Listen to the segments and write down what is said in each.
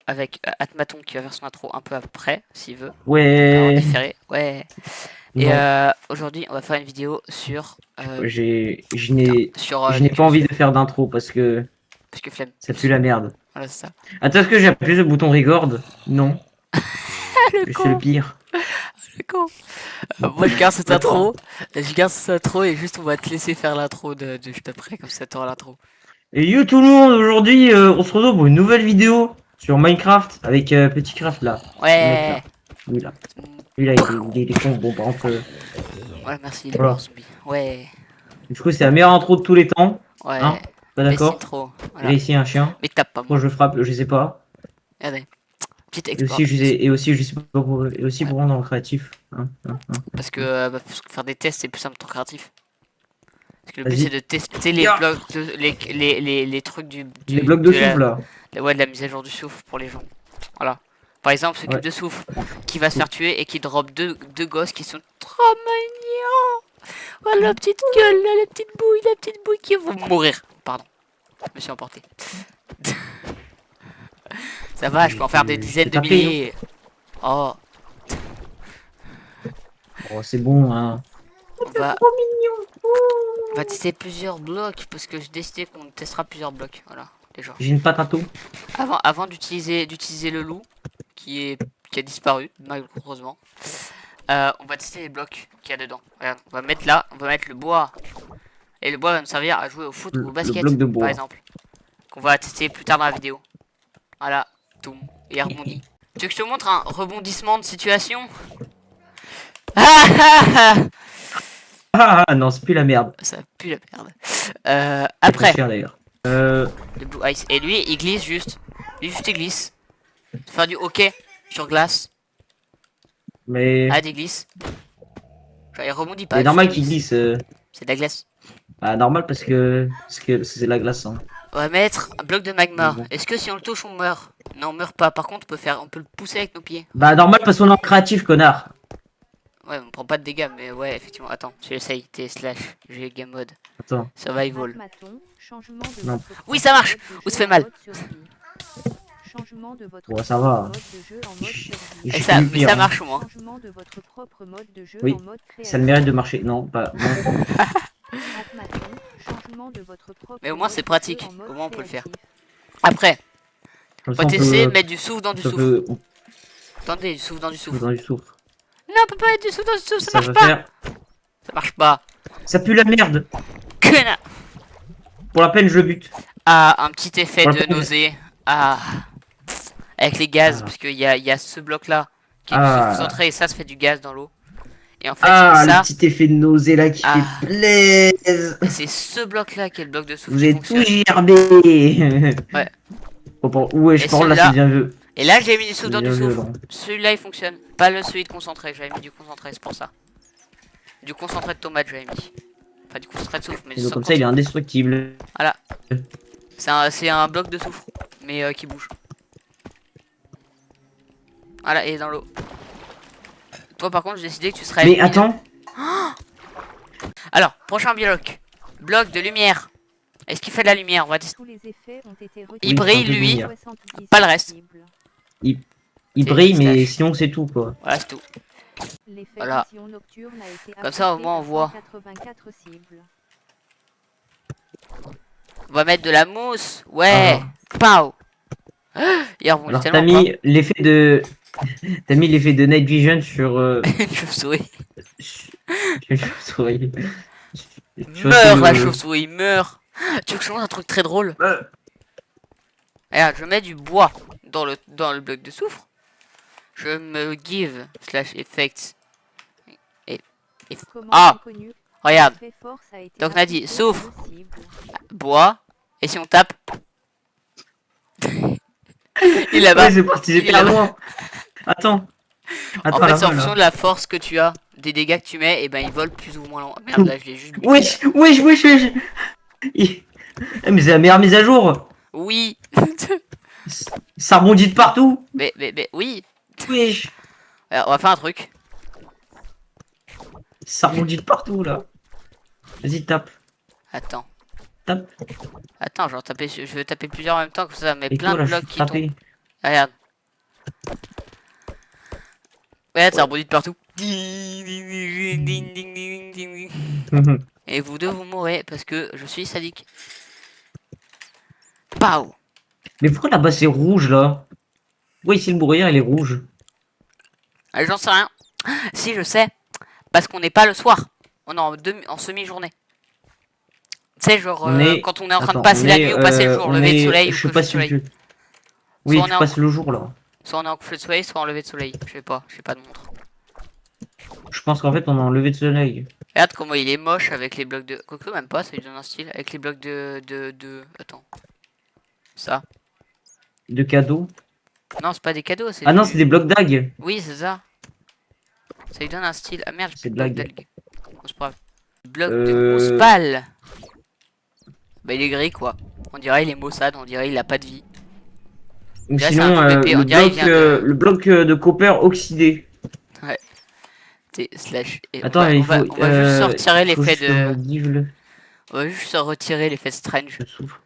avec Atmaton qui va faire son intro un peu après, s'il veut. En Ouais. différé, ouais. Et Non, aujourd'hui, on va faire une vidéo sur. je Putain, n'ai, sur je n'ai les pas jeux envie flemme. de faire d'intro Parce que flemme, ça je pue sais. la merde. Voilà, c'est ça. Attends, est-ce que j'ai appuyé sur le bouton record? Non, Le c'est le con, pire. le con. Moi, je garde cette Attends. intro. Je garde cette intro et juste on va te laisser faire l'intro de juste après, comme ça t'auras l'intro. Et yo tout le monde, aujourd'hui on se retrouve pour une nouvelle vidéo sur Minecraft avec Petit Craft là. Le mec Ouais. là. Lui là. Lui là, il est con. Bon, par contre, Ouais, merci, il est mort, voilà. zombie. Ouais, Du coup, c'est la meilleure intro de tous les temps. ouais. Hein? Pas Best d'accord? intro. Il y a Voilà. ici un chien. Mais tape pas Moi moi. je frappe, je sais pas. Regardez. Petite Et export. aussi, je sais pas pour, et aussi pour rendre dans le créatif. Parce que, parce que faire des tests, c'est plus simple ton créatif. Parce que le but, c'est Vas-y. de tester les Ya. blocs, les trucs Les blocs de de souffle là. ouais, de la mise à jour du souffle pour les gens. Voilà. Par exemple, ce cube Ouais. de souffle qui va se faire tuer et qui drop deux gosses qui sont trop mignons. Voilà la petite gueule, là, la petite bouille qui vont mourir. Pardon, je me suis emporté. Ça va, je peux en faire des Je dizaines t'ai de tapé, hein. milliers. Oh, Oh, c'est bon, hein. va, on va tester plusieurs blocs parce que j'ai décidé qu'on testera plusieurs blocs. Voilà, déjà. J'ai une patato. Avant d'utiliser le loup qui a disparu malheureusement, on va tester les blocs qu'il y a dedans. Regarde, on va mettre là, on va mettre le bois et le bois va me servir à jouer au foot ou au Le bloc basket de par bois. exemple, qu'on va tester plus tard dans la vidéo. Voilà, tout et il rebondit. Tu veux que je te montre un rebondissement de situation? Ah non, c'est plus la merde. Ça pue la merde. C'est très Après, cher d'ailleurs. le blue ice et lui il glisse juste, il glisse. Faire du hockey sur glace. Mais Ah, des glisses. Genre, il rebondit c'est pas, juste il normal qu'il glisse. glisse. C'est de la glace. Bah, normal parce que c'est de la glace. Hein. On va mettre un bloc de Mais magma. bon. Est-ce que si on le touche, on meurt? Non, on meurt pas. Par contre, on peut le pousser avec nos pieds. Bah normal parce qu'on est en créatif, connard. Ouais, on prend pas de dégâts, mais ouais, effectivement. Attends, j'essaye. T slash G game mode. Attends. Survival. Non. Oui, ça marche. Ou ça fait mal. Changement de votre Bon, ça va. mode de jeu en mode survie. J'ai Mais pire, ça hein. marche au moins. Changement de votre propre mode de jeu Oui, en mode créatif. ça le mérite de marcher. Non, pas. Non. Atmaton, changement de votre propre Mais au moins, mode c'est de pratique. jeu en mode Au moins, on peut le faire. créatif. Après, Comme on ça, va on tester de peut. mettre du souffle dans du Ça souffle. peut. Attendez, du souffle dans du souffle. Dans du souffle. Non, on peut pas mettre du souffle dans du souffle, ça Ça marche va pas. faire. Ça marche pas. Ça pue la merde. Connard. Pour la peine, je le bute. Ah, un petit effet Pour la de peine. nausée. Ah. Avec les gaz, Ah. parce qu'il y a ce bloc là qui est Ah. concentré et ça se fait du gaz dans l'eau. Et en fait, Ah, c'est ça. le petit effet de nausée là qui Ah. fait plaise. Et c'est ce bloc là qui est le bloc de souffle Vous qui êtes tout fonctionne. gerbé. Ouais. Bon, ouais, je Et parle là, c'est celui-là. bien vu. Et là, j'ai mis du souffle C'est dans du bien souffle. violent. Celui-là, il fonctionne. Pas le celui de concentré. J'avais mis du concentré, c'est pour ça. Du concentré de tomate, j'avais mis. Enfin, du concentré de souffle, mais Et donc, sans comme ça, il est concentré. indestructible. Voilà. C'est un bloc de soufre, mais qui bouge. Voilà, et dans l'eau. Toi, par contre, j'ai décidé que tu serais. Mais attends. Alors, prochain bloc. Bloc de lumière. Est-ce qu'il fait de la lumière? On va tester. Tous les effets ont été retirés. Il brille, un peu de lui. lumière. 70 Pas le reste. possibles. Il C'est brille, mais pistache. sinon, c'est tout quoi. Voilà, c'est tout. L'effet Voilà. vision nocturne a été Comme ça, au appliqué moins, on à voit. 184 cibles. On va mettre de la mousse. Ouais. Pow. Il rebondit Alors, t'as tellement mis l'effet de. T'as mis l'effet de Night Vision sur. pas. Une chauve-souris. Sur chauve-souris. Sur Meurs, la ce- chauve-souris, meurs. Tu veux que je te montre un truc très drôle? Euh, Regarde, je mets du bois dans le bloc de soufre. Je me give slash effects. Et Comment ah, inconnu, regarde, l'effet force a été donc on a dit appliqué sauf aux cibles. bois. Et si on tape, il est là-bas. Ouais, c'est parti, c'est Il est hyper là-bas. loin. Attends. Attends, En fait, là, c'est en là. fonction de la force que tu as, des dégâts que tu mets, et ben ils volent plus ou moins loin. Merde, là je l'ai juste buté. Wesh, wesh, wesh, wesh. Eh, mais c'est la meilleure mise à jour. Oui. Ça rebondit de partout. mais oui. Wesh. Alors, on va faire un truc. Ça rebondit de partout là. Vas-y, tape. Attends. Tape. Attends, je vais taper plusieurs en même temps, comme ça met Et plein toi de là, je blocs suis qui tombent. tapé. Regarde. Regarde, ça rebondit de partout. Ding, ding, ding, ding, ding, ding, ding, ding. Et vous deux, vous mourrez parce que je suis sadique. Pow. Mais pourquoi là-bas c'est rouge là? Pourquoi ici le brouillard il est rouge? Allez, j'en sais rien. Si, je sais. Parce qu'on n'est pas le soir. On est en semi-journée. Tu sais, genre, On est. quand on est en train de Attends, passer on la est, nuit ou passer le jour, on lever de est- soleil Je ou sais coucher pas de si soleil. tu. Oui, Soit on tu est en- passes le jour là. Soit on est en coucher de soleil, soit en lever de soleil. Je sais pas de montre. Je pense qu'en fait on est en lever de soleil. Regarde comment il est moche avec les blocs de... Quoique même pas, ça lui donne un style. Avec les blocs Attends. Ça. De cadeaux. Non, c'est pas des cadeaux, c'est Ah non, du- c'est des blocs d'algues. Oui, c'est ça. Ça lui donne un style. Ah merde, j'ai C'est plus de blocs blague. d'algues. Bon, c'est pas grave. Bloc de mousse pâle. Bah il est gris quoi. On dirait il est maussade, on dirait il a pas de vie. Ou Là, c'est sinon un PVP, on dirait il vient de- le bloc de copper oxydé. T slash. Et Attends, mais il faut. on va juste sortir il faut l'effet juste de. que je give le On va juste retirer l'effet strange. souffle.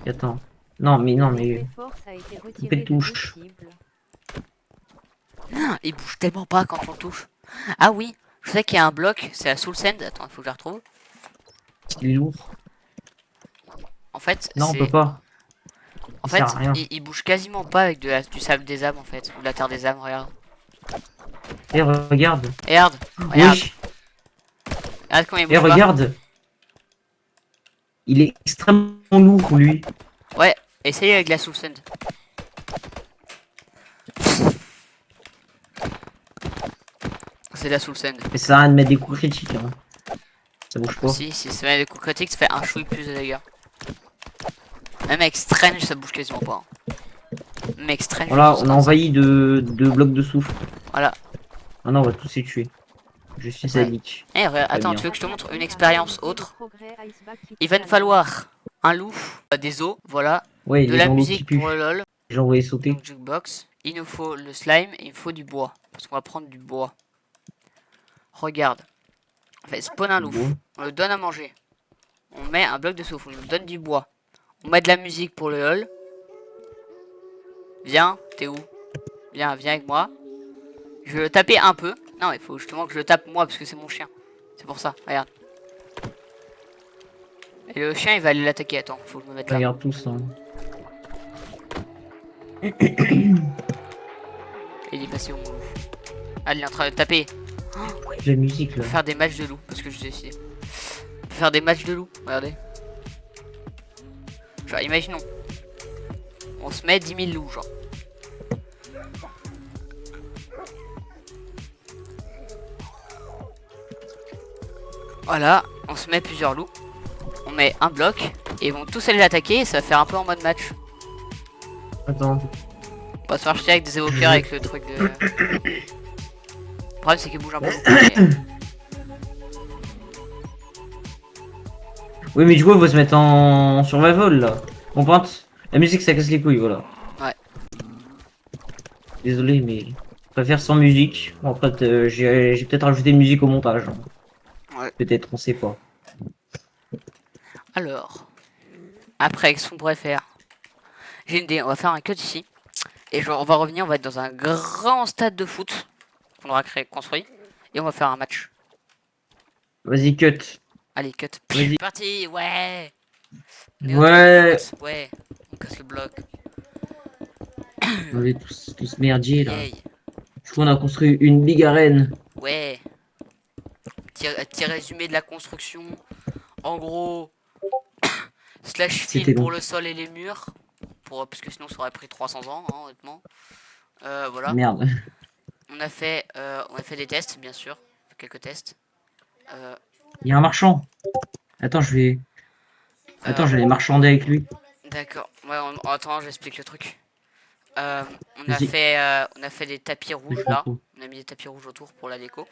Et attends. Non, mais non, mais. Force a été retiré Belle de touche. deux cibles. Il bouge tellement pas quand on le touche. Ah oui, je sais qu'il y a un bloc, c'est la Soul Sand. Attends, il faut que je la retrouve. Il est lourd. En fait, Non, on c'est. peut pas. En Il fait, sert à rien. il bouge quasiment pas avec du sable des âmes en fait. Ou de la terre des âmes, regarde. Et regarde. Regarde, regarde. Oui. Regarde comment il Et bouge pas. regarde. Il est extrêmement lourd, lui. Ouais, essaye avec la Soul Sand. C'est la Soul Sand. Mais ça a de mettre des coups critiques. Hein. Ça bouge pas. Si ça met des coups critiques, ça fait un chouille plus de dégâts. Même avec Strange, ça bouge quasiment pas. Même avec Strange. Voilà, ça on a envahi de blocs de souffle. Voilà. Maintenant, on va tous les tuer. Je suis sadique. Eh, attends, bien. tu veux que je te montre une expérience autre? Progrès Iceback qui Il va touche nous à falloir un loup, des os, voilà, Ouais, de les la gens qui musique puent. pour le lol, J'ai envoyé sauter. donc jukebox. Il nous faut le slime et il nous faut du bois. Parce qu'on va prendre du bois. Regarde. On fait spawn un loup. Bon. On le donne à manger. On met un bloc de souffle. On nous donne du bois. On met de la musique pour le lol. Viens, t'es où? Viens avec moi. Je vais le taper un peu. Non, il faut justement que je le tape moi parce que c'est mon chien. C'est pour ça, regarde. Et le chien il va aller l'attaquer. Attends, faut que je me mette là. Regarde tous. Hein. Il est passé au mon loup. Ah, il est en train de taper. La musique On là. peut faire des matchs de loup parce que j'ai décidé. On peut faire des matchs de loup, regardez. Genre, imaginons. On se met 10 000 loups, genre. Voilà, on se met plusieurs loups. On met un bloc et ils vont tous aller l'attaquer et ça va faire un peu en mode match. Attends. On va se faire jeter avec des évoqueurs avec le truc de. Le problème c'est qu'il bouge un peu beaucoup. Mais... Oui, mais du coup, il faut se mettre en survival là. On pointe. La musique, ça casse les couilles, voilà. Ouais. Désolé, mais je préfère sans musique. Bon, après, j'ai peut-être rajouté une musique au montage. Hein. Ouais. Peut-être, on sait pas. Alors, après, qu'est-ce qu'on pourrait faire? J'ai une idée, on va faire un cut ici. Et genre, on va revenir, on va être dans un grand stade de foot qu'on aura construit. Et on va faire un match. Vas-y, cut. Allez, cut. Vas-y. Parti, ouais. Ouais. Ouais, on casse le bloc. On est tous merdiers là. Yay. Du coup, on a construit une big arène. Ouais. Petit résumé de la construction. En gros, slash C'était fil long. pour le sol et les murs. Parce que sinon ça aurait pris 300 ans, hein, honnêtement. Voilà. Merde. On a fait des tests, bien sûr. Quelques tests. Il y a un marchand. Attends, je vais. Attends, je vais aller marchander avec lui. D'accord. Ouais, attends, j'explique le truc. On a Vas-y. fait des tapis rouges là. comprends. On a mis des tapis rouges autour pour la déco.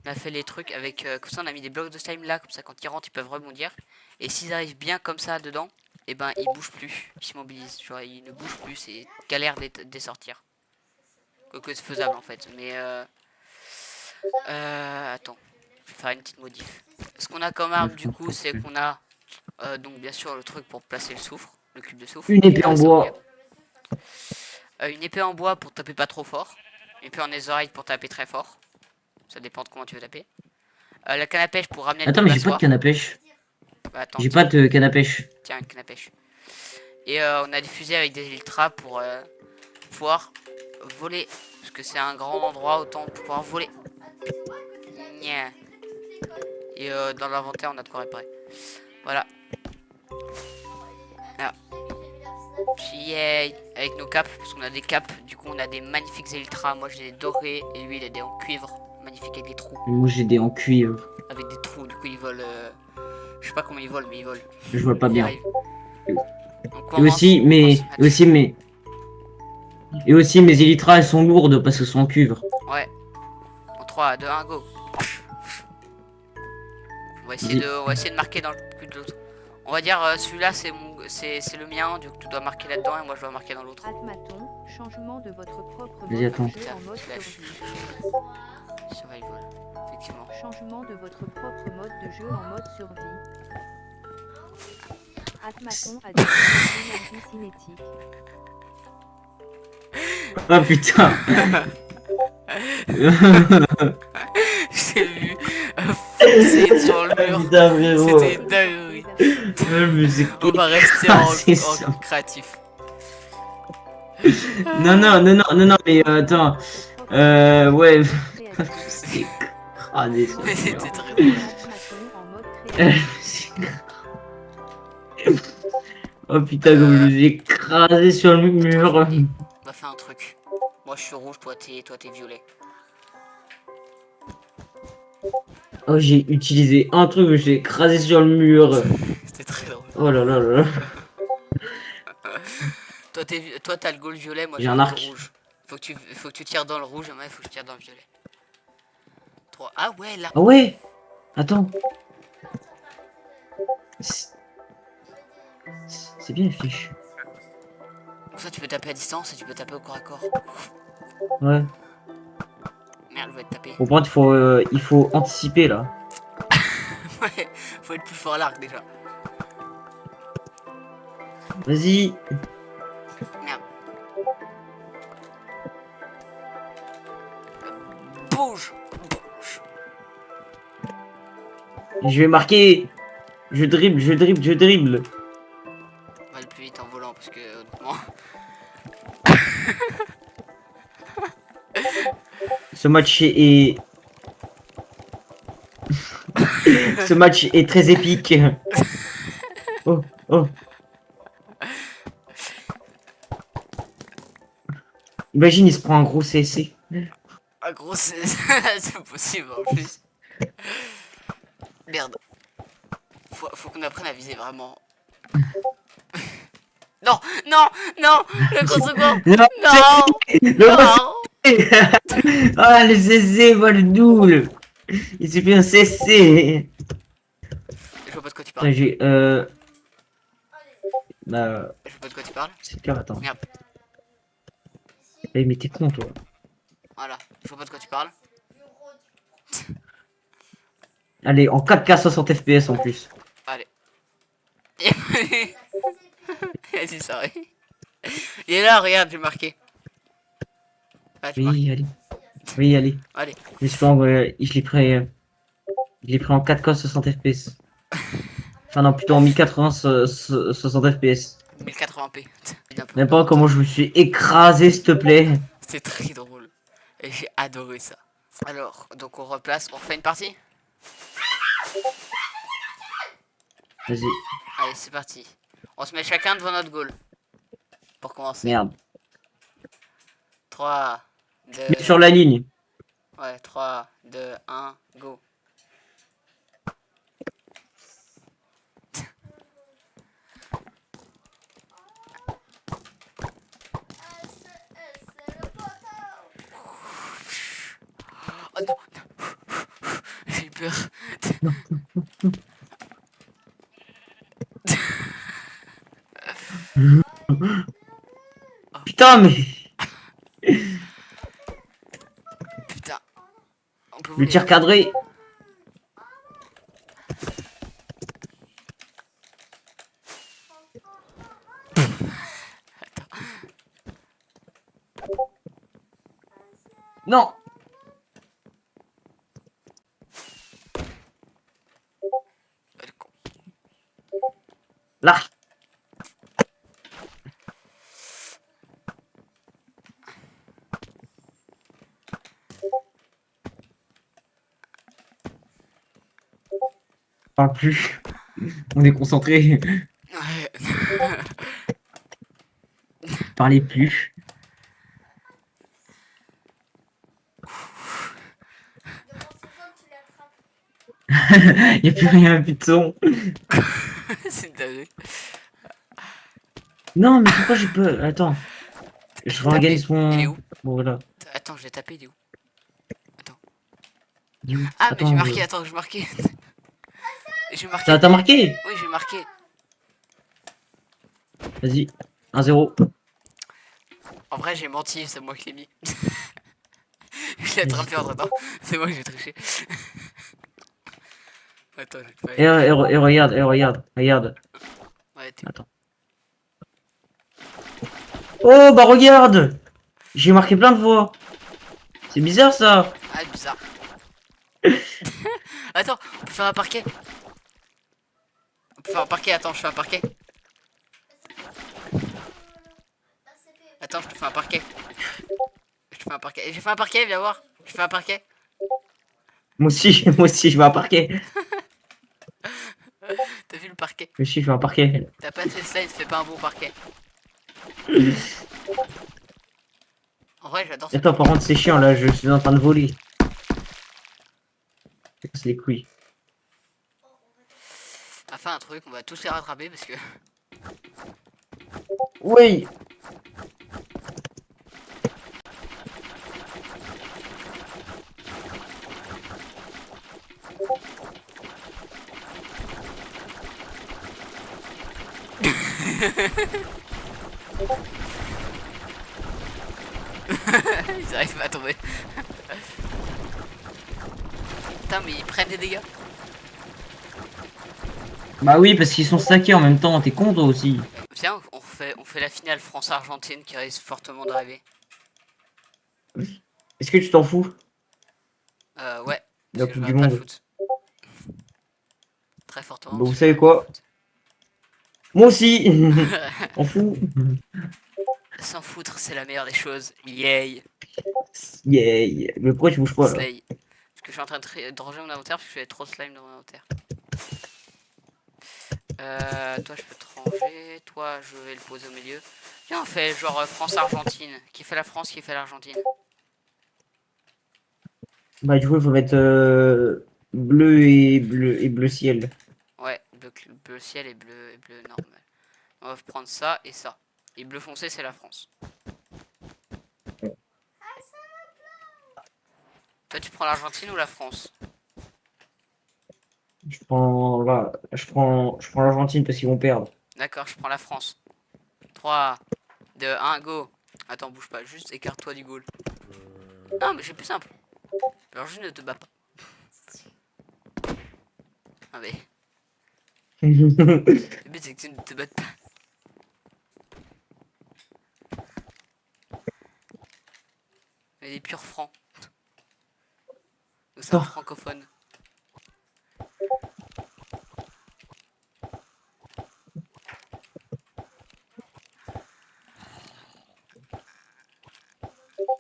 On a fait les trucs avec comme ça, on a mis des blocs de slime là, comme ça quand ils rentrent ils peuvent rebondir. Et s'ils arrivent bien comme ça dedans, et ben ils bougent plus, ils s'immobilisent, genre ils ne bougent plus, c'est galère de sortir. Quoique c'est faisable en fait, mais attends, je vais faire une petite modif. Ce qu'on a comme arme du coup, c'est qu'on a donc bien sûr le truc pour placer le soufre, le cube de soufre. Une épée en bois. Une épée en bois pour taper pas trop fort. Une épée en netherite pour taper très fort. Ça dépend de comment tu veux taper. La canne à pêche pour ramener le Attends, mais j'ai pas de passoire. canne à pêche. Bah, attends, J'ai tiens, pas de canne à pêche. tiens, une canne à pêche. Et on a des fusées avec des ultras pour pouvoir voler. Parce que c'est un grand endroit, autant pouvoir voler. Nya. Et dans l'inventaire, on a de quoi réparer. Voilà. Là. Yay. Avec nos capes, parce qu'on a des capes. Du coup, on a des magnifiques ultras. Moi, j'ai des dorés. Et lui, il a des en cuivre. Magnifique avec des trous. Moi, j'ai des en cuivre. Avec des trous, du coup, il vole. Je sais pas comment il vole, mais il vole. Je vois pas Il bien. arrive. On Et commence, aussi, on mais, commence et aussi, mais, et aussi, mes élytras, elles sont lourdes parce qu'elles sont en cuivre. Ouais. En 3, 2, 1, go. On va essayer de marquer dans le plus de l'autre. On va dire celui-là c'est le mien, du coup tu dois marquer là-dedans et moi je dois marquer dans l'autre. Atmaton, changement de votre propre Vas-y, mode attends. de jeu en mode Slash. survie. Survival, effectivement. Changement de votre propre mode de jeu en mode survie. Atmaton a découvert l'énergie cinétique. Oh putain. J'ai vu foncer sur le mur. Putain, frérot. C'était une dinguerie. Mais c'est On va rester c'est ça. en créatif. Non, non, non, non, non, non, mais attends. Ouais. C'est crâné sur Mais le mur. c'était très drôle. Atmaton en mode créatif. Oh putain, comme je l'ai écrasé sur le mur. On va faire un truc. Moi je suis rouge, toi t'es violet. Oh, j'ai utilisé un truc, je l'ai écrasé sur le mur. C'était très drôle. Oh là là là là. Toi t'as le goal violet, moi J'ai j'ai un le arc. goal rouge. Faut que tu tires dans le rouge et moi il faut que je tire dans le violet. 3. Ah ouais là. Ah ouais. Attends. C'est bien fiche. Ça tu peux taper à distance et tu peux taper au corps à corps. Ouais. Merde, je vais être tapé. Au point, il faut anticiper là. Ouais, faut être plus fort à l'arc déjà. Vas-y. Merde. Bouge. Bouge. Je vais marquer. Je dribble, je dribble, je dribble. On va aller plus vite en volant parce que honnêtement. Ce match est... Ce match est très épique. Oh, oh. Imagine, il se prend un gros CSC. Ah gros c'est possible en plus. Merde. Faut qu'on apprenne à viser vraiment. Non, non, non, le contre-secours. Non, Non, le non. Ah, le CC, voilà le double. Il s'est fait un CC. Je vois pas de quoi tu Putain, parles. j'ai... Bah... Je vois pas de quoi tu parles. C'est clair, attends. Merde. Eh, mais t'es con, toi. Voilà, je vois pas de quoi tu parles. Allez, en 4K 60 FPS en plus. Allez. Vas-y, ça arrive. Il est là, regarde, j'ai marqué. Ah, j'ai marqué. Oui, allez. Oui, allez. Allez. J'espère que je l'ai pris en 4K 60 FPS. Enfin non, plutôt en 1080 60 FPS. 1080p. N'importe pas comment je me suis écrasé, s'il te plaît. C'est très drôle. Et j'ai adoré ça. Alors, donc on replace, on refait une partie. Vas-y. Allez, c'est parti. On se met chacun devant notre goal. Pour commencer. Merde. 3, 2... Mets sur la ligne. Ouais, 3, 2, 1, go. Oh non, j'ai eu peur. Putain, mais... Putain. On peut Le voler. tir cadré. Non. Ah, le con. Là. Parle plus. On est concentré. Ouais. Parlez plus. Y a plus rien, plus de son. C'est une dinguerie. Non, mais pourquoi j'ai pas... Attends. Je J'ai réorganise tapé. Il est mon... où? Bon, voilà. Attends, je l'ai tapé, il est où? Il est où Ah, mais j'ai Attends, marqué, attends, j'ai marqué. J'ai marqué. T'as marqué? Oui, j'ai marqué. Vas-y. 1-0. En vrai, j'ai menti, c'est moi qui l'ai mis. Je l'ai attrapé entre temps. C'est moi qui j'ai triché. Attends, je vais te Et, faire. et regarde, regarde. Ouais, t'es. Attends. Oh, bah regarde! J'ai marqué plein de fois. C'est bizarre ça. Ah, bizarre. Attends, on peut faire un parquet. On peut faire un parquet, attends, je fais un parquet. Attends, je te fais un parquet. Je te fais un parquet. J'ai fait un parquet, viens voir. Je fais un parquet. Moi aussi, moi aussi, je vais à un parquet. T'as vu le parquet? Moi aussi, je vais à un parquet. T'as pas fait slide, fais pas un bon parquet. En vrai, j'adore ce Attends, par contre, c'est chiant là, je suis en train de voler. C'est les couilles. On va faire un truc, on va tous les rattraper parce que. Oui! Ils arrivent pas à tomber. Putain, mais ils prennent des dégâts. Bah oui, parce qu'ils sont stackés en même temps, t'es con toi aussi. Viens, on fait la finale France-Argentine qui risque fortement d'arriver. Est-ce que tu t'en fous? Ouais, La parce que je Coupe du regarde pas le Monde. foot. Très fortement. Bah vous parce que je savez regarde quoi? Moi aussi! pas le foot. On fout. S'en foutre, c'est la meilleure des choses. Yay! Yeah! Mais pourquoi tu bouges pas là? Slay. Parce que je suis en train de ranger mon inventaire parce que je fais trop slime dans mon inventaire. Toi je peux te ranger, toi je vais le poser au milieu. Viens on fait genre France-Argentine. Qui fait la France, qui fait l'Argentine. Bah du coup il faut mettre bleu et bleu ciel. Ouais, bleu ciel et bleu normal. On va prendre ça et ça. Et bleu foncé c'est la France. Toi tu prends l'Argentine ou la France? Je prends l'Argentine parce qu'ils vont perdre. D'accord, je prends la France. 3, 2, 1, go. Attends, bouge pas, juste écarte-toi du goal. Non mais c'est plus simple. Alors je ne te bats pas. Ah mais, le but c'est que tu ne te battes pas. Mais des purs francs. Nous sommes Oh. francophones.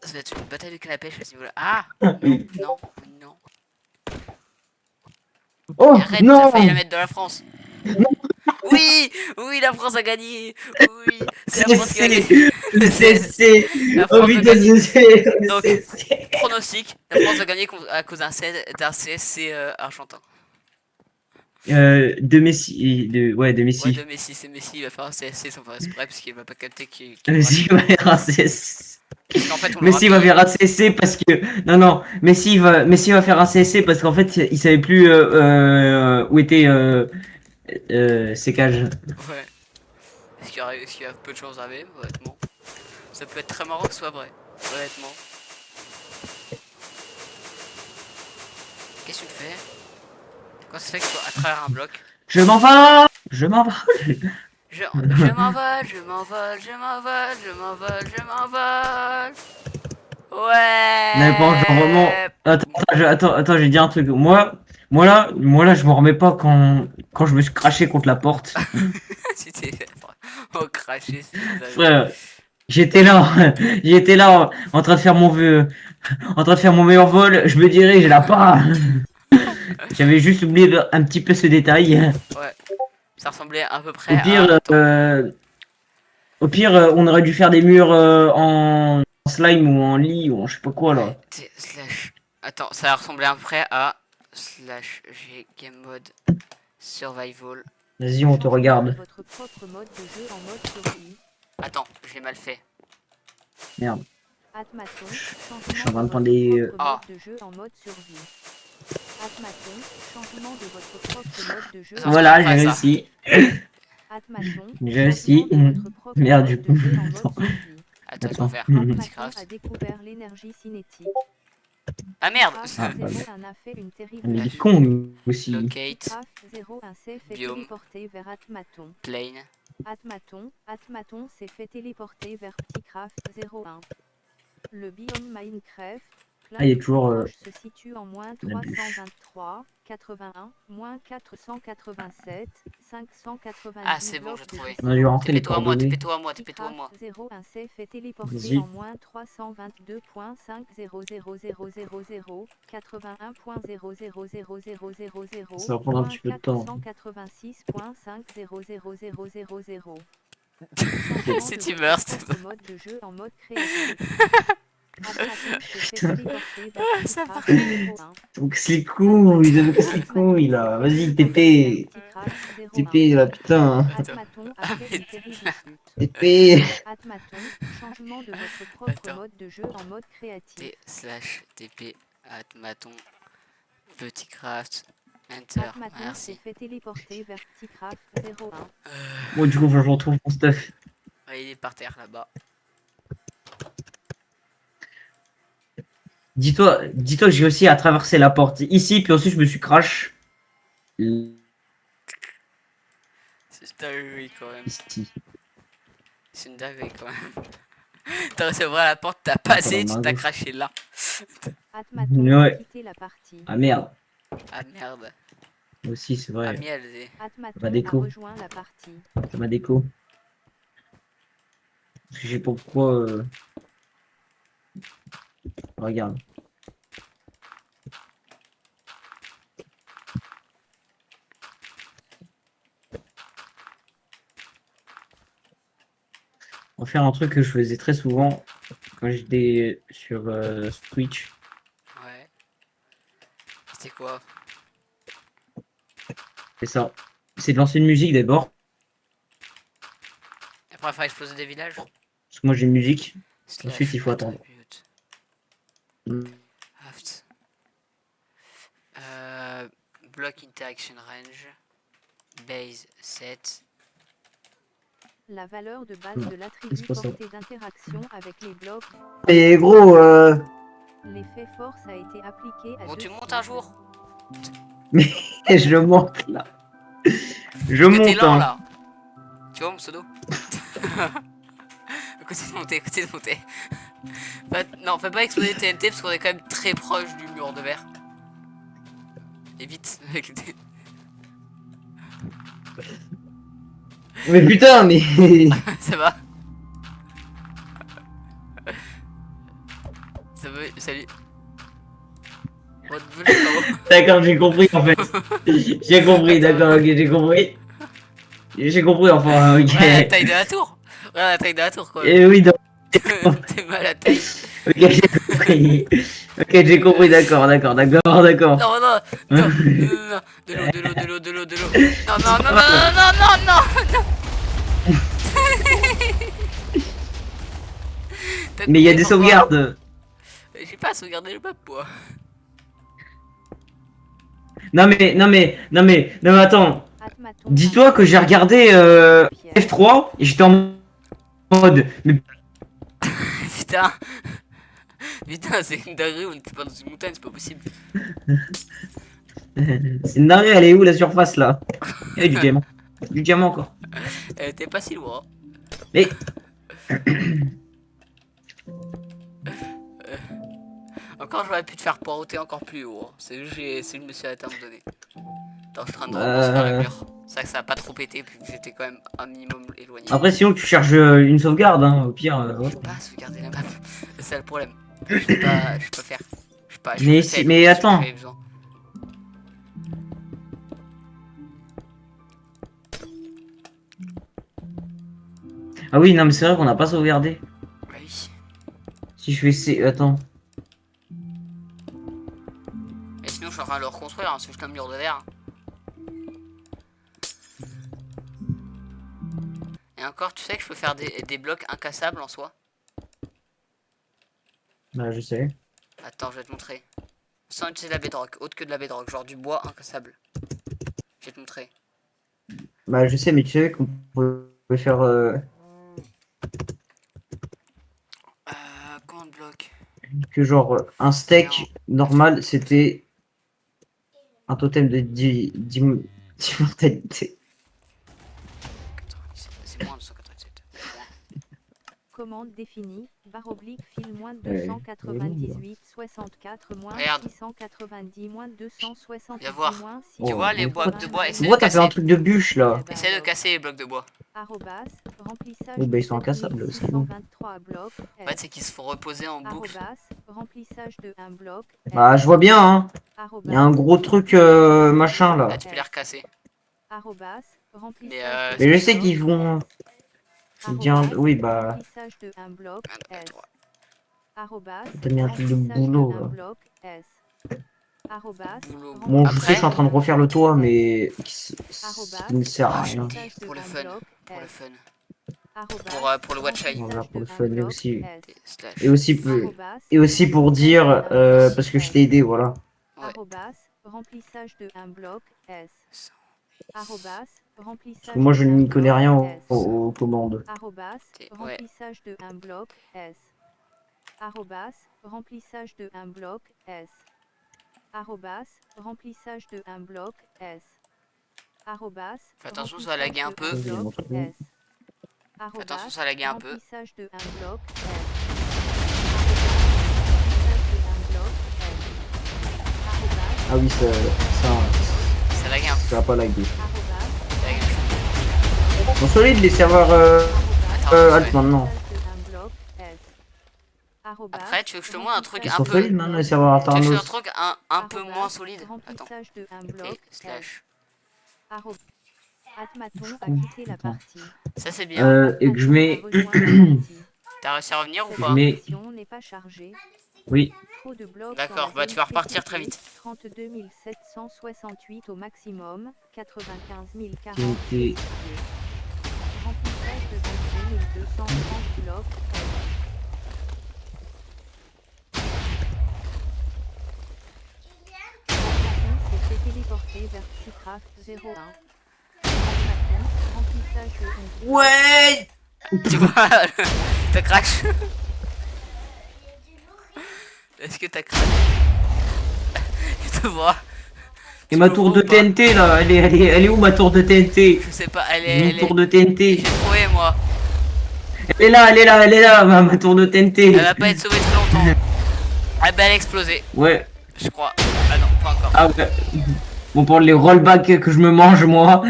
Ça va être une bataille de canne à pêche à ce niveau-là. Ah non, non, non. Oh Et arrête, t'as non! failli la mettre dans la France. Oui, oui, la France a gagné. Oui, c'est la France qui a gagné. C'est La oh France a putain gagné. c'est Donc, pronostic, la France a gagné à cause d'un CSC argentin. de Messi de Ouais, Messi. de Messi, c'est Messi, il va faire un CSC sans faire exprès parce qu'il va pas capter qu'il est Messi raté. va faire un CSC. Parce qu'en fait, on l'aura Messi va payé. faire un CSC parce que non Messi va faire un CSC parce qu'en fait il savait plus où était ses cages. Ouais. Est-ce qu'il y a peu de choses d'arriver, honnêtement. Ça peut être très marrant que ce soit vrai, honnêtement. Qu'est-ce que tu fais? Quand ça fait que tu sois à travers un bloc? Je m'en vais, je m'en vais. Je m'envole, je m'envole, je m'envole, je m'envole, je m'envole. Ouais. Non, mais pas genre vraiment. Attends, je vais dire un truc. Moi là, je me remets pas quand je me suis craché contre la porte. C'était oh craché, c'est ça. Frère, j'étais là, j'étais là en train de faire en train de faire mon meilleur vol. Je me dirais, j'ai la pas. J'avais juste oublié un petit peu ce détail. Ouais. Ça ressemblait à peu Au près à. pire, Attends. on aurait dû faire des murs en slime ou en lit ou en je sais pas quoi là. Slash. Attends, ça ressemblait à peu près à slash G game mode survival. Vas-y, on te Changement de regarde. votre propre mode de jeu en mode survie. Attends, j'ai mal fait. Merde. Atmaton, Je suis changement en train de de prendre votre des. propre Ah. mode de jeu en mode survie. Atmaton, changement de votre propre mode de jeu Ça en Voilà, ressemble j'ai pas à ça. réussi. Atmaton, J'ai réussi. changement de votre propre Merde, mode du coup. de jeu en mode Attends. survie. Attends, je Attends. vais faire. Atmaton Minecraft. a découvert l'énergie cinétique. Ah merde. Craft Ah, 0 bah, 1 a fait une terrible Mais il est chute. con lui aussi. Locate. Craft 0 1 s'est fait Biome. téléporter vers Atmaton. Plane. Atmaton s'est fait téléporter vers Pticraft 01. Le biome Minecraft, plein Ah, il est de toujours, roches se situe en moins la bûche. 323, 81, moins 487, 590 Ah, c'est bon, blocs j'ai de trouvé. On a dû rentrer les TP-toi à moi, coordonnées. TP-toi à moi, TP-toi à moi. Pticraft 01 s'est fait téléporter Vas-y. en moins 322.5000000, 81.0000000, Ça va prendre un moins petit peu de temps. 486.5000000. C'est immersed. Mode de jeu en mode créatif. Atmaton se fait Putain. téléporter vers Ça Pticraft part. 01. Donc c'est les couilles, ils avaient cassé les couilles là. Vas-y, TP. TP là, putain. Atmaton a fait une terrible chute. TP. Atmaton, changement de votre propre Attends. mode de jeu en mode créatif. T slash TP atmaton petit craft enter. Atmaton s'est Merci. fait téléporter vers Pticraft 01. Bon, du coup, faut que je retrouve mon stuff. Ouais, il est par terre là-bas. Dis-toi que j'ai réussi à traverser la porte ici, puis ensuite je me suis crash. C'est une dinguerie quand même. Ici. C'est une dinguerie quand même. T'as réussi à ouvrir la porte, t'as passé, dans tu ma t'as gauche. craché là. Atmaton Ouais. a quitté la partie. Ah merde. Ah merde. Moi aussi, c'est Ah vrai. miel. Atmaton Bah, a déco. rejoint la partie. Ça m'a déco. Parce que je sais pas pourquoi. Regarde. On va faire un truc que je faisais très souvent quand j'étais sur Twitch. Ouais. C'était quoi? C'est ça. C'est de lancer une musique d'abord. Après, il faut exploser des villages. Parce que moi j'ai une musique. Slash Ensuite, il faut attendre. attribute. Mm. Aft. Block interaction range. Base 7. La valeur de base Non, de l'attribut c'est pas ça. portée d'interaction avec les blocs. Et gros, L'effet force a été appliqué à Bon, deux tu montes cibles. un jour. je monte là. Je Que t'es monte. lent Hein. là. Tu vois mon pseudo? Continue de monter, continue de monter. Non, fais pas exploser les TNT parce qu'on est quand même très proche du mur de verre. Et vite avec les TNT. Mais putain, mais. Ça va? Ça va, salut. Bon, D'accord, j'ai compris en fait. J'ai compris, d'accord, ok, j'ai compris. J'ai compris enfin, ok. Ouais, la taille de la tour. Ouais, la taille de la tour quoi. Et oui, donc, T'es mal à la taille. ok, j'ai compris. Ok, j'ai compris, d'accord. Non, non, non, Hein? non, de l'eau. Non, non, non, non, non, non, non. T'as Mais il y a coupé, des pourquoi? sauvegardes. J'ai pas sauvegardé le map, moi. Non mais, attends. Atmaton Dis-toi que j'ai regardé F3 et j'étais en mode. Mais Putain. Putain, c'est une dinguerie, on était pas dans une montagne, c'est pas possible. c'est une dinguerie, elle est où la surface là? Il y a du diamant. Du diamant encore. Elle était pas si loin. Mais. encore, j'aurais pu te faire poireauter encore plus haut. Hein. C'est juste, c'est une me suis arrêté à un moment donné. Attends, je suis en train de rebondir par le mur. C'est vrai que ça a pas trop pété, puis que j'étais quand même un minimum éloigné. Après, sinon, tu cherches une sauvegarde, hein, au pire. Je Voilà. peux pas sauvegarder la map. C'est ça le problème. Je peux faire. Je Mais le si- fais, mais si attends. j'avais besoin. Ah oui, non, mais c'est vrai qu'on n'a pas sauvegardé. Bah oui. Si je fais C. Attends. Et sinon, je suis en train de le reconstruire, hein, c'est juste un mur de verre. Et encore, tu sais que je peux faire des blocs incassables en soi. Bah, je sais. Attends, je vais te montrer. Sans utiliser de la bedrock, autre que de la bedrock, genre du bois incassable. Je vais te montrer. Bah, je sais, mais tu sais qu'on pouvait faire. Comment de bloc? Que genre, un steak normal, c'était un totem de d'immortalité. C'est moins de 197. Commande définie, barre oblique fil moins Ouais, 298 64 moins Regarde. 690 moins 270 Viens voir. moins Tu vois les blocs de bois, essaie de Pourquoi t'as fait un casser. truc de bûche là? Essaie de casser les blocs de bois. Arrobas, remplissage Oui, bah, ils de sont incassables, c'est bon. 7623 blocs. En fait, c'est qu'ils se font reposer en boucle. Arrobas, remplissage de 1 bloc. Bah, je vois bien, hein. Arrobas, Il y a un gros truc machin là. Là, tu peux les recasser. Arrobas, remplissage Mais, de Mais je un sais bloc. qu'ils vont. Bien, Arrobas, oui, bah. remplissage de 1 bloc. S. Arrobas, T'as mis un truc de remplissage boulot, un là. bloc. S. Arrobas, Boulot. Bon, je sais, Après- je suis en train de refaire le toit, mais. Arrobas, qui ne sert à Ah, rien. j'étais pour le fun. Pour le fun. Arrobas, Pour le watch eye. Voilà, pour le fun, et aussi. Slash. Et aussi, Arrobas, et aussi pour dire. Parce que je t'ai aidé, voilà. Ouais. Arrobas, remplissage de 1 bloc. S. Arrobas, remplissage Parce que moi, je de un n'y connais bloc, rien S. aux commandes. Arrobas, Ouais. remplissage de 1 bloc. S. Arrobas, remplissage de 1 bloc. S. Arrobas, remplissage de 1 bloc. S. Arrobas, Fais attention, ça va remplissage laguer un de peu. bloc, S. Attention, Arrobas, ça laguer un peu. remplissage de 1 bloc. S. Remplissage de 1 bloc. S. Arrobas, Ah oui, ça Ça lague un peu. va pas laguer. arrobas, Ça lague un peu. Ils sont solides les serveurs Attends, alt maintenant. Après, tu veux que je te montre un truc Ils un sont peu. solides maintenant les serveurs Tu veux que je te montre un Atarnos. truc un peu moins solide. Attends. Et slash. Atmaton a quitté la partie. Ça, c'est bien. Et que je mets. T'as réussi à revenir ou Cette pas? Mais- connexion n'est pas chargée. Oui. Trop de blocs. D'accord, dans la bah, tu vas zone repartir très vite. 32 768 au maximum, 95 040. Qui était- Remplissage de 22 230 blocs. Atmaton s'est fait téléporter vers Psycraft 01. Atmaton, remplissage de 11 Ouais. Tu vois, t'as crash. Est-ce que t'as crash? Je te vois. Et ma tour de TNT là, elle est où ma tour de TNT? Je sais pas, elle J'ai est. une tour de TNT. J'ai trouvé moi. Elle est là, ma tour de TNT. Elle va pas être sauvée très longtemps. Ah bah elle a explosé, Ouais. je crois. Ah non, pas encore. Ah ouais. Bon, pour les rollbacks que je me mange, moi.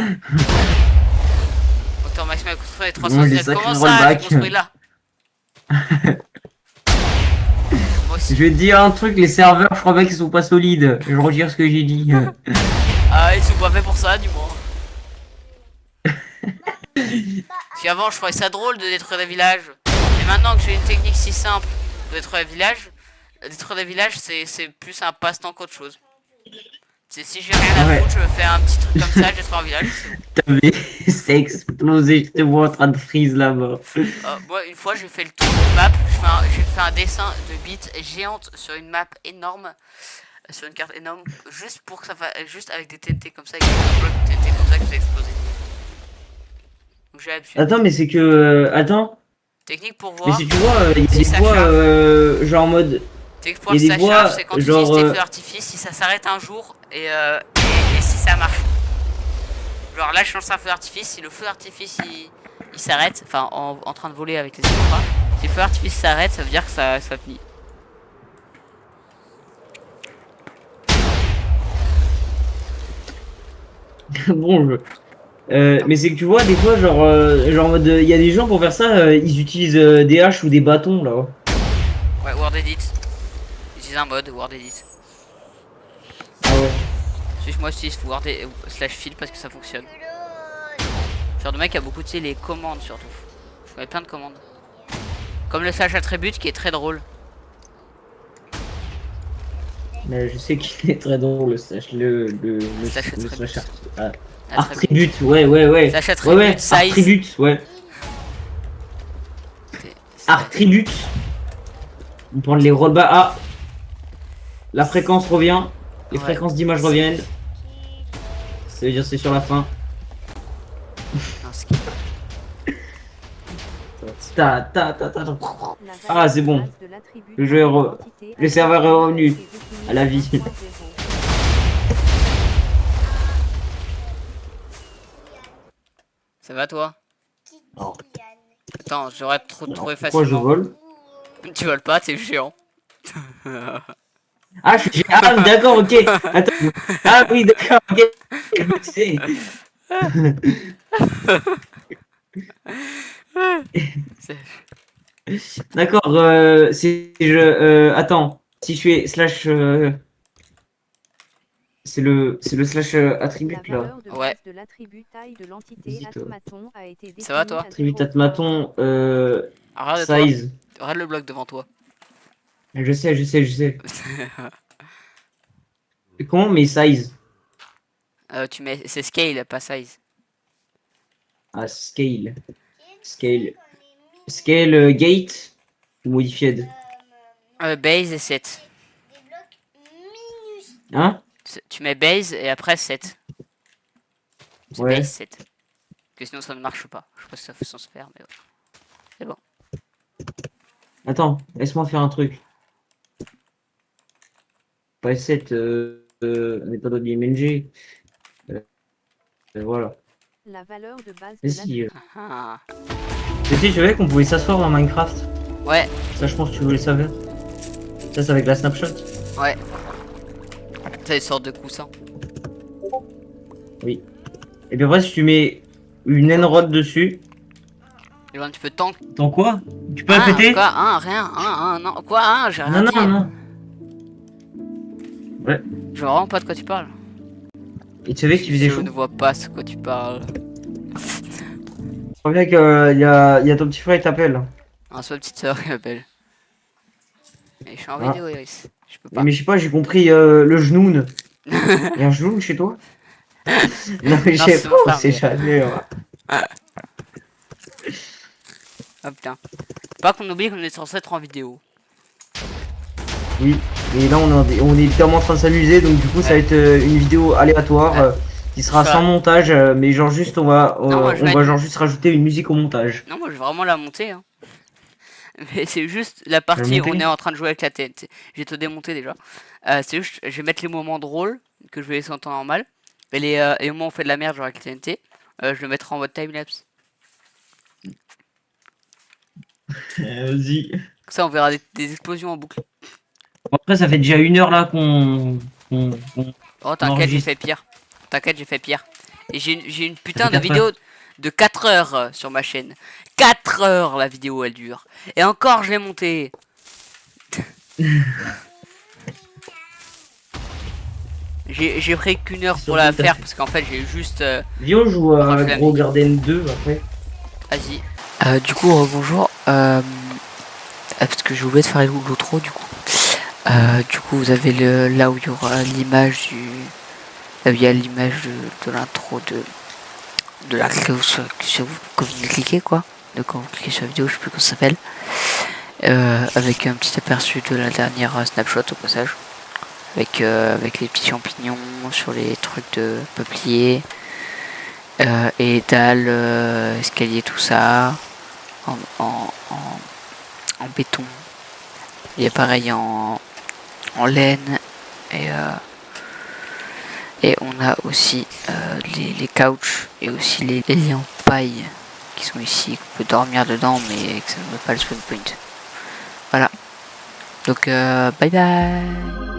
Autant Maxime a construit les Moi, j'ai 317. sacré Comment ça, j'ai rollback. construit là? Moi aussi. Je vais te dire un truc, les serveurs, je crois pas qu'ils sont pas solides. Je retire ce que j'ai dit. Ah, ils sont pas faits pour ça, du moins. Parce qu'avant, je trouvais ça drôle de détruire des villages. Et maintenant que j'ai une technique si simple de détruire des villages, c'est plus un passe-temps qu'autre chose. C'est si j'ai rien à Ouais. foutre, je fais un petit truc comme ça, je détruis un village. c'est bon. T'avais. C'est explosé, je te vois en train de freeze là-bas. Moi, une fois, j'ai fait le tour de map. J'ai fait un dessin de bits géante sur une map énorme, sur une carte énorme, juste pour que ça fasse, juste avec des TNT comme ça, avec des blocs de TNT comme ça que j'ai explosé. Donc j'ai l'habitude. Attends, mais c'est que. Attends. Technique pour Mais voir. si tu vois, il y a Si des ça fois, charge. genre en mode. Technique pour il y a ça des voix, charge, c'est quand tu genre, utilises tes feux d'artifice, si ça s'arrête un jour et si ça marche. Genre là, je lance un feu d'artifice, si le feu d'artifice il s'arrête, enfin en train de voler avec les étoiles, si le feu d'artifice s'arrête, ça veut dire que ça finit. Bon jeu. Mais c'est que tu vois, des fois, genre en mode, il y a des gens pour faire ça, ils utilisent des haches ou des bâtons là. Ouais, Word Edit. J'utilise un mode Word Edit. Ah ouais. Moi, j'utilise Word slash fil parce que ça fonctionne. Genre de mec a beaucoup, tu sais, les commandes surtout. Je connais plein de commandes. Comme le slash attribute qui est très drôle. Mais je sais qu'il est très drôle, le slash, Slash le attribute. slash attribute, ouais. Slash Ouais, attribute, ouais, size. attribute, ouais. Attribute. On prend les rollbacks. Ah, la fréquence revient. Les Ouais. fréquences d'image reviennent. Ça veut dire c'est sur la fin. Non, skip. La Ah, valeur c'est de bon. base de l'attribut Le jeu est taille de re- l'entité le serveur est attribut revenu a été définie à la vie. 1.0. Ça va toi? Oh. Attends, j'aurais trop trouvé Pourquoi je facilement. vole? Tu voles pas, t'es géant. Ah, ah, d'accord, ok. Attends. Ah oui, d'accord, ok. Je me disais. D'accord, si je... attends. Si je fais slash... c'est le slash La attribute là. valeur de Ouais. base de l'attribut taille de l'entité Vas-y, toi. atmaton a été Ça va, définie toi? à Attribute 0. atmaton, Regarde-toi. size. Regarde le bloc devant toi. Je sais. Et comment on met size? Tu mets. C'est scale, pas size. Ah, scale. Scale. Scale gate ou modified? Base et 7. Hein? Tu mets base et après 7. C'est Ouais. base 7. Que sinon ça ne marche pas. Je sais pas si ça fait sans se faire, mais ouais. C'est bon. Attends, laisse-moi faire un truc. Pas 7, on n'est pas dans du MNG. Euh, voilà. La valeur de base de Mais si, l'attribut Ah. mais si, je savais qu'on pouvait s'asseoir dans Minecraft. Ouais, Ça, je pense que tu voulais le savoir. Ça, c'est avec la snapshot. ouais. C'est une sorte de coussin. Oui. Et puis après, si tu mets une N-rod dessus. Et ben, tu peux tank. Dans quoi? Tu peux Ah, répéter? quoi? Rien. Non. Quoi? J'ai rien Non, dit. non. Ouais. Je vois vraiment pas de quoi tu parles. Et tu savais que tu faisais Je chaud? ne vois pas ce quoi tu parles. Je crois bien qu'il y a ton petit frère qui t'appelle. Un seul petite sœur qui m'appelle. Et je suis en Ah. vidéo, Iris. Je peux pas. Mais je sais pas, j'ai compris le genoun. Il y a un genoun chez toi? Non, mais je Non, sais c'est pas, mon on frère, sait mais- jamais. Ouais. Ah putain. Pas qu'on oublie qu'on est censé être en vidéo. Oui, mais là on est littéralement en train de s'amuser, donc du coup ça va être une vidéo aléatoire qui sera Ça- sans montage, mais genre juste on va Non, moi, je on vais va être- genre juste rajouter une musique au montage. Non, moi je vais vraiment la monter. Hein. Mais c'est juste la Tu vas partie la où on monter est en train de jouer avec la TNT. Je vais te démonter déjà. C'est juste, je vais mettre les moments drôles que je vais laisser en temps normal. Et les moments où on fait de la merde, genre avec la TNT, je le mettrai en mode timelapse. Vas-y. Comme ça, on verra des explosions en boucle. Après ça fait déjà 1 heure là qu'on Oh, t'inquiète, j'ai enregistre. fait pire. T'inquiète, j'ai fait pire. Et j'ai une Ça putain fait de 4 vidéo heures. de 4 heures sur ma chaîne. 4 heures la vidéo elle dure. Et encore je l'ai montée. J'ai pris qu'une heure pour la faire parce qu'en fait j'ai juste... Viens on joue à Proche de la Gros musique. Garden 2 après. Vas-y. Du coup, bonjour. Parce que j'ai oublié de faire l'outro du coup. Du coup, vous avez là où il y aura l'image du... Là où il y a l'image de l'intro de la quand vous cliquez quoi. De quand vous cliquez sur la vidéo, je sais plus comment ça s'appelle. Avec un petit aperçu de la dernière snapshot au passage. Avec les petits champignons sur les trucs de peuplier. Et dalles, escalier, tout ça. En béton. Il y a pareil en laine. Et on a aussi les couches et aussi les lits en paille qui sont ici, qu'on peut dormir dedans mais que ça ne veut pas le spawn point. Voilà. Donc bye bye.